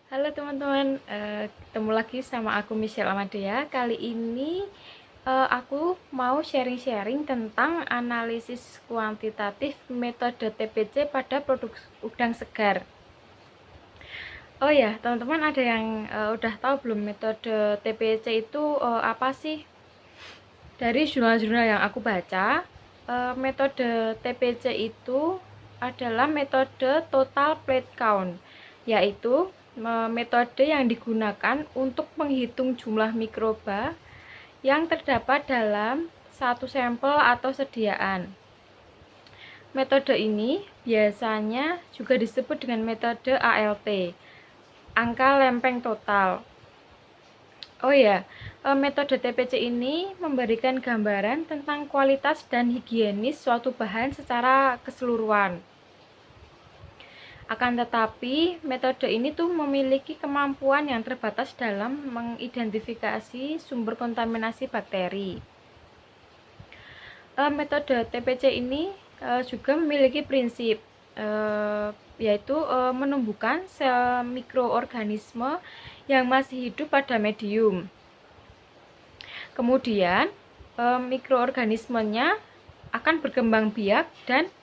Halo teman-teman, ketemu lagi sama aku Michelle Amadea. Kali ini aku mau sharing-sharing tentang analisis kuantitatif metode TPC pada produk udang segar. Oh ya, teman-teman ada yang udah tahu belum metode TPC itu apa sih? Dari jurnal-jurnal yang aku baca, metode TPC itu adalah metode total plate count, yaitu metode yang digunakan untuk menghitung jumlah mikroba yang terdapat dalam satu sampel atau sediaan. Metode ini biasanya juga disebut dengan metode ALT, angka lempeng total. Oh ya, metode TPC ini memberikan gambaran tentang kualitas dan higienis suatu bahan secara keseluruhan. Akan tetapi, metode ini tuh memiliki kemampuan yang terbatas dalam mengidentifikasi sumber kontaminasi bakteri. Metode TPC ini juga memiliki prinsip, yaitu menumbuhkan sel mikroorganisme yang masih hidup pada medium. Kemudian, mikroorganismenya akan berkembang biak dan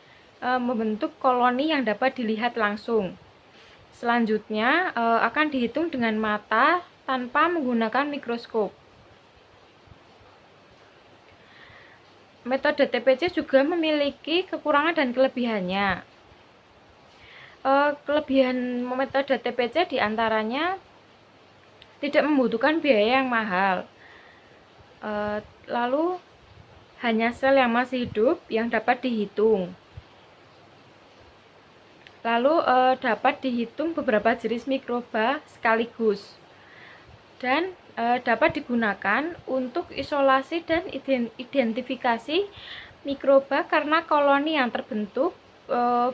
membentuk koloni yang dapat dilihat langsung. Selanjutnya akan dihitung dengan mata tanpa menggunakan mikroskop. Metode TPC juga memiliki kekurangan dan kelebihannya. Kelebihan metode TPC diantaranya tidak membutuhkan biaya yang mahal. Lalu hanya sel yang masih hidup yang dapat dihitung. Lalu dapat dihitung beberapa jenis mikroba sekaligus. Dan dapat digunakan untuk isolasi dan identifikasi mikroba karena koloni yang terbentuk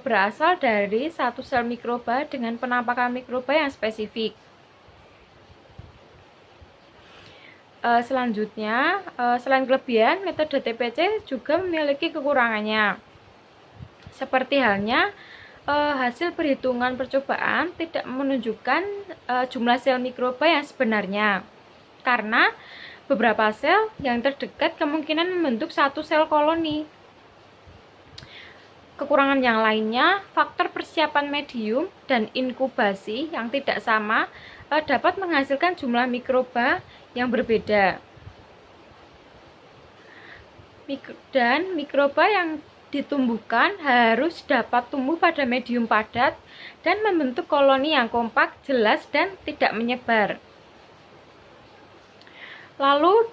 berasal dari satu sel mikroba dengan penampakan mikroba yang spesifik. Selanjutnya, selain kelebihan, metode TPC juga memiliki kekurangannya. Seperti halnya hasil perhitungan percobaan tidak menunjukkan jumlah sel mikroba yang sebenarnya, karena beberapa sel yang terdekat kemungkinan membentuk satu sel koloni. Kekurangan yang lainnya, faktor persiapan medium dan inkubasi yang tidak sama dapat menghasilkan jumlah mikroba yang berbeda. Dan mikroba yang ditumbuhkan harus dapat tumbuh pada medium padat dan membentuk koloni yang kompak, jelas, dan tidak menyebar. Lalu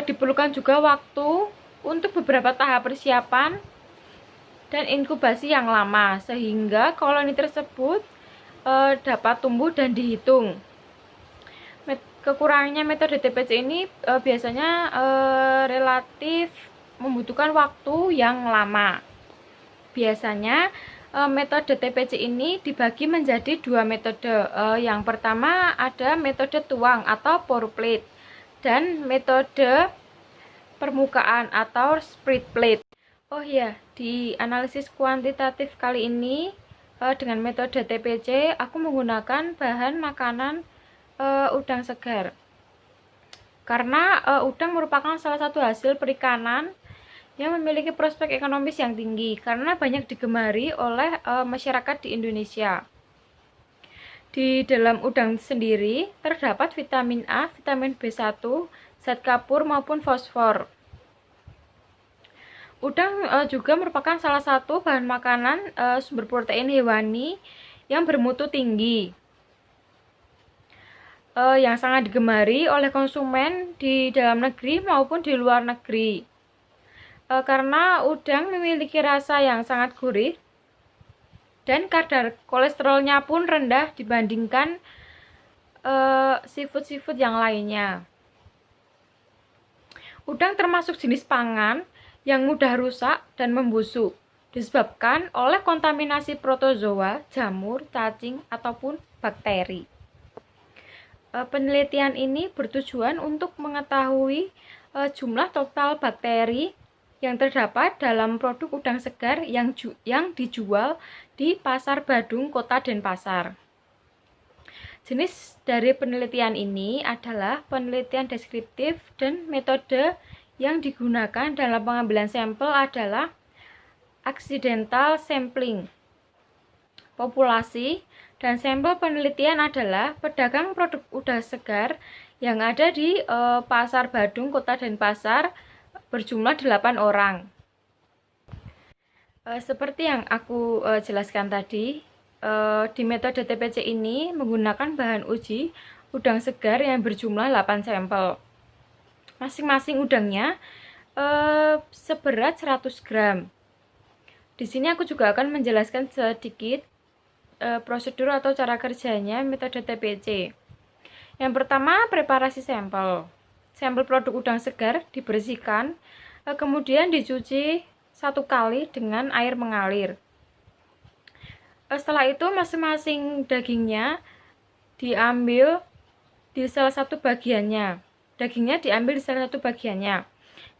diperlukan juga waktu untuk beberapa tahap persiapan dan inkubasi yang lama, sehingga koloni tersebut dapat tumbuh dan dihitung. Kekurangannya metode TPC ini biasanya relatif membutuhkan waktu yang lama. Biasanya metode TPC ini dibagi menjadi dua metode. Yang pertama ada metode tuang atau pour plate dan metode permukaan atau spread plate. Oh ya, di analisis kuantitatif kali ini dengan metode TPC aku menggunakan bahan makanan udang segar. Karena udang merupakan salah satu hasil perikanan yang memiliki prospek ekonomis yang tinggi karena banyak digemari oleh masyarakat di Indonesia. Di dalam udang sendiri terdapat vitamin A, vitamin B1, zat kapur maupun fosfor. Udang juga merupakan salah satu bahan makanan sumber protein hewani yang bermutu tinggi, yang sangat digemari oleh konsumen di dalam negeri maupun di luar negeri. Karena udang memiliki rasa yang sangat gurih dan kadar kolesterolnya pun rendah dibandingkan seafood yang lainnya. Udang termasuk jenis pangan yang mudah rusak dan membusuk disebabkan oleh kontaminasi protozoa, jamur, cacing, ataupun bakteri. Penelitian ini bertujuan untuk mengetahui jumlah total bakteri yang terdapat dalam produk udang segar yang dijual di Pasar Badung, Kota Denpasar. Jenis dari penelitian ini adalah penelitian deskriptif dan metode yang digunakan dalam pengambilan sampel adalah accidental sampling. Populasi dan sampel penelitian adalah pedagang produk udang segar yang ada di Pasar Badung, Kota Denpasar, berjumlah 8 orang. Seperti yang aku jelaskan tadi, di metode TPC ini menggunakan bahan uji udang segar yang berjumlah 8 sampel. Masing-masing udangnya seberat 100 gram. Di sini aku juga akan menjelaskan sedikit prosedur atau cara kerjanya metode TPC. Yang pertama, preparasi sampel. Sampel produk udang segar dibersihkan, kemudian dicuci 1 kali dengan air mengalir. Setelah itu masing-masing dagingnya diambil di salah satu bagiannya. Dagingnya diambil di salah satu bagiannya.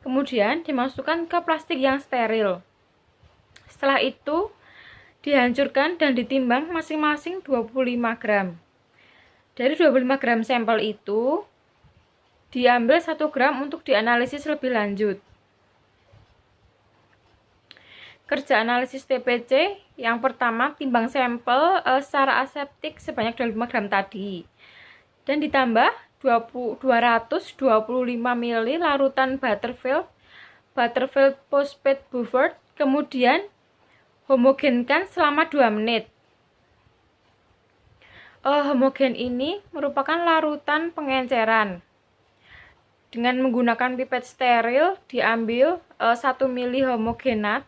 Kemudian dimasukkan ke plastik yang steril. Setelah itu dihancurkan dan ditimbang masing-masing 25 gram. Dari 25 gram sampel itu diambil 1 gram untuk dianalisis lebih lanjut. Kerja analisis TPC yang pertama, timbang sampel secara aseptik sebanyak 25 gram tadi dan ditambah 225 ml larutan Butterfield phosphate buffer, kemudian homogenkan selama 2 menit. Homogen ini merupakan larutan pengenceran. Dengan menggunakan pipet steril diambil 1 ml homogenat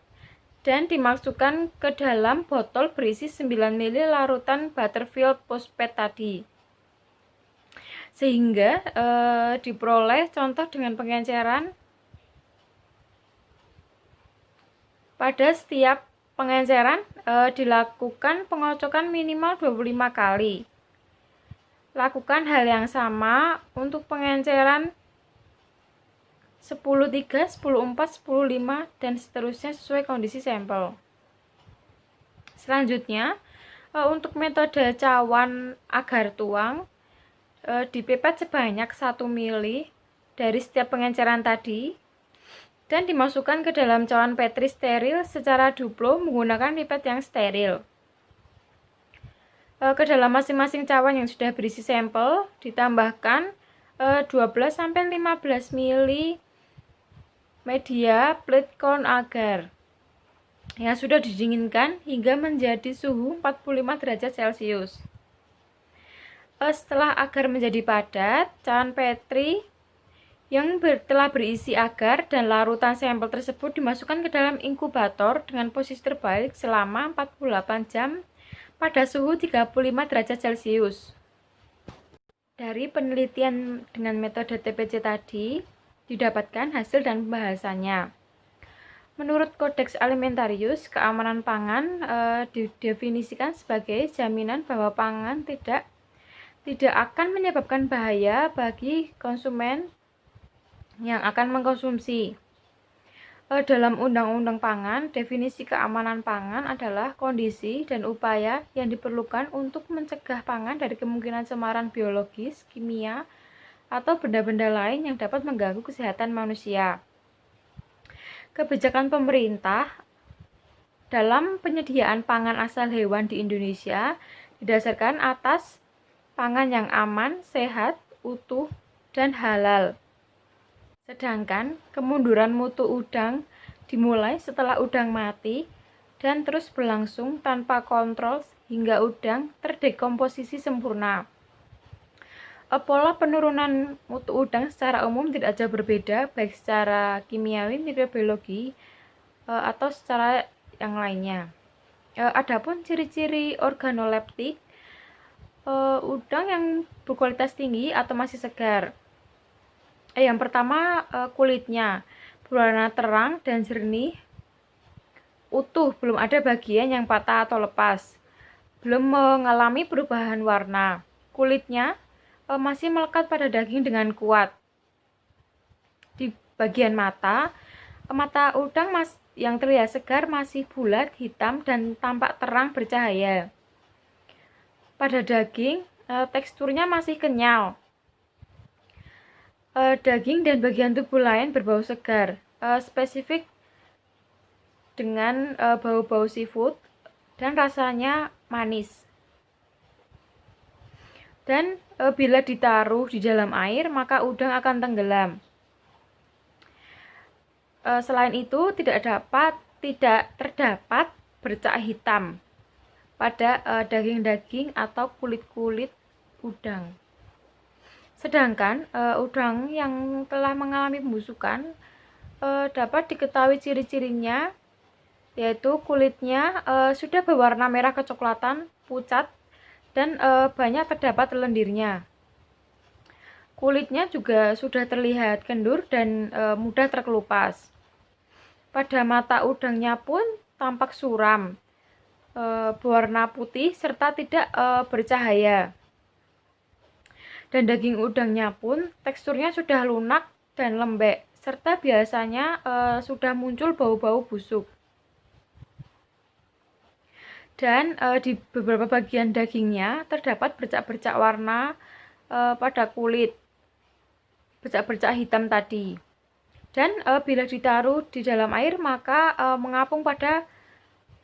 dan dimasukkan ke dalam botol berisi 9 ml larutan Butterfield phosphate tadi. Sehingga diperoleh contoh dengan pengenceran pada setiap pengenceran dilakukan pengocokan minimal 25 kali. Lakukan hal yang sama untuk pengenceran 10-3, 10-4, 10-5, dan seterusnya sesuai kondisi sampel. Selanjutnya, untuk metode cawan agar tuang, dipipet sebanyak 1 ml dari setiap pengenceran tadi, dan dimasukkan ke dalam cawan Petri steril secara duplo menggunakan pipet yang steril. Ke dalam masing-masing cawan yang sudah berisi sampel, ditambahkan 12-15 ml media plate corn agar yang sudah didinginkan hingga menjadi suhu 45 derajat Celcius. Setelah agar menjadi padat, cawan Petri yang telah berisi agar dan larutan sampel tersebut dimasukkan ke dalam inkubator dengan posisi terbalik selama 48 jam pada suhu 35 derajat Celcius. Dari penelitian dengan metode TPC tadi, didapatkan hasil dan pembahasannya. Menurut Codex Alimentarius, keamanan pangan didefinisikan sebagai jaminan bahwa pangan tidak akan menyebabkan bahaya bagi konsumen yang akan mengkonsumsi. Dalam Undang-Undang Pangan, definisi keamanan pangan adalah kondisi dan upaya yang diperlukan untuk mencegah pangan dari kemungkinan cemaran biologis, kimia, atau benda-benda lain yang dapat mengganggu kesehatan manusia. Kebijakan pemerintah dalam penyediaan pangan asal hewan di Indonesia didasarkan atas pangan yang aman, sehat, utuh, dan halal. Sedangkan kemunduran mutu udang dimulai setelah udang mati dan terus berlangsung tanpa kontrol hingga udang terdekomposisi sempurna. Pola penurunan mutu udang secara umum tidak jauh berbeda, baik secara kimiawi, mikrobiologi, atau secara yang lainnya. Adapun ciri-ciri organoleptik udang yang berkualitas tinggi atau masih segar. Yang pertama, kulitnya berwarna terang dan jernih, utuh, belum ada bagian yang patah atau lepas, belum mengalami perubahan warna. Kulitnya masih melekat pada daging dengan kuat. Di bagian mata udang yang terlihat segar masih bulat, hitam, dan tampak terang bercahaya. Pada daging, teksturnya masih kenyal. Daging dan bagian tubuh lain berbau segar, spesifik dengan bau-bau seafood dan rasanya manis. Dan bila ditaruh di dalam air, maka udang akan tenggelam. Selain itu, tidak terdapat bercak hitam pada daging-daging atau kulit-kulit udang. Sedangkan udang yang telah mengalami pembusukan dapat diketahui ciri-cirinya, yaitu kulitnya sudah berwarna merah kecoklatan, pucat, dan banyak terdapat lendirnya. Kulitnya juga sudah terlihat kendur dan mudah terkelupas. Pada mata udangnya pun tampak suram, berwarna putih serta tidak bercahaya. Dan daging udangnya pun teksturnya sudah lunak dan lembek, serta biasanya sudah muncul bau-bau busuk. Dan di beberapa bagian dagingnya terdapat bercak-bercak warna pada kulit, bercak-bercak hitam tadi. Dan bila ditaruh di dalam air, maka mengapung pada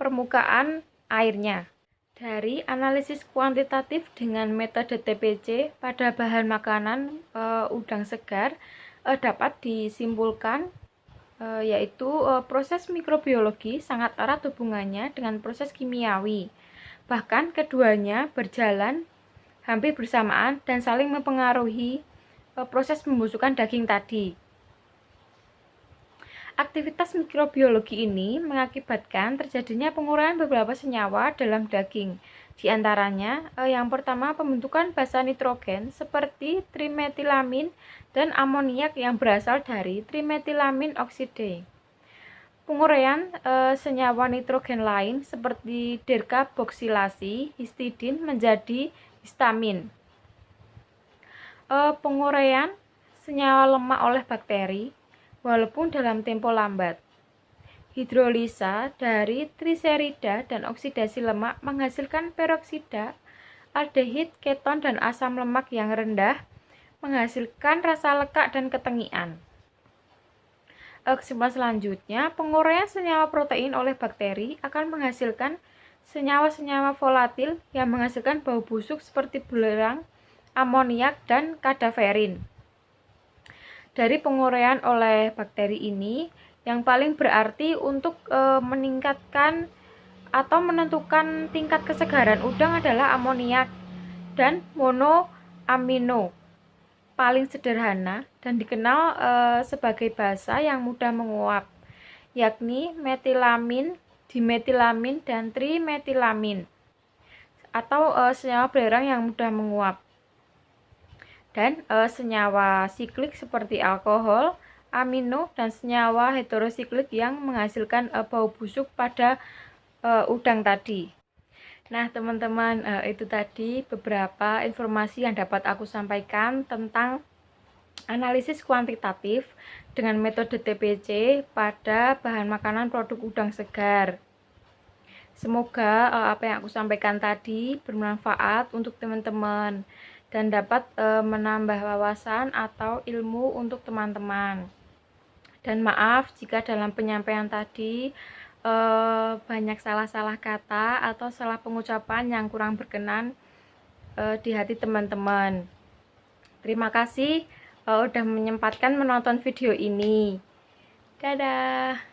permukaan airnya. Dari analisis kuantitatif dengan metode TPC pada bahan makanan udang segar dapat disimpulkan yaitu proses mikrobiologi sangat erat hubungannya dengan proses kimiawi. Bahkan keduanya berjalan hampir bersamaan dan saling mempengaruhi proses pembusukan daging tadi. Aktivitas mikrobiologi ini mengakibatkan terjadinya penguraian beberapa senyawa dalam daging. Di antaranya, yang pertama pembentukan basa nitrogen seperti trimetilamin dan amoniak yang berasal dari trimetilamin oksida. Penguraian senyawa nitrogen lain seperti dekarboksilasi histidin menjadi histamin. Penguraian senyawa lemak oleh bakteri walaupun dalam tempo lambat. Hidrolisa dari triserida dan oksidasi lemak menghasilkan peroksida, aldehid, keton, dan asam lemak yang rendah, menghasilkan rasa lekak dan ketengian. Kesimpulan selanjutnya, penguraian senyawa protein oleh bakteri akan menghasilkan senyawa-senyawa volatil yang menghasilkan bau busuk seperti belerang, amoniak, dan kadaverin. Dari penguraian oleh bakteri ini, yang paling berarti untuk meningkatkan atau menentukan tingkat kesegaran udang adalah amoniak dan monoamino, paling sederhana dan dikenal sebagai basa yang mudah menguap, yakni metilamin, dimetilamin, dan trimetilamin, atau senyawa belerang yang mudah menguap. Dan senyawa siklik seperti alkohol, amino, dan senyawa heterosiklik yang menghasilkan bau busuk pada udang tadi. Nah teman-teman, itu tadi beberapa informasi yang dapat aku sampaikan tentang analisis kuantitatif dengan metode TPC pada bahan makanan produk udang segar. Semoga apa yang aku sampaikan tadi bermanfaat untuk teman-teman dan dapat menambah wawasan atau ilmu untuk teman-teman. Dan maaf jika dalam penyampaian tadi banyak salah-salah kata atau salah pengucapan yang kurang berkenan di hati teman-teman. Terima kasih udah menyempatkan menonton video ini. Dadah.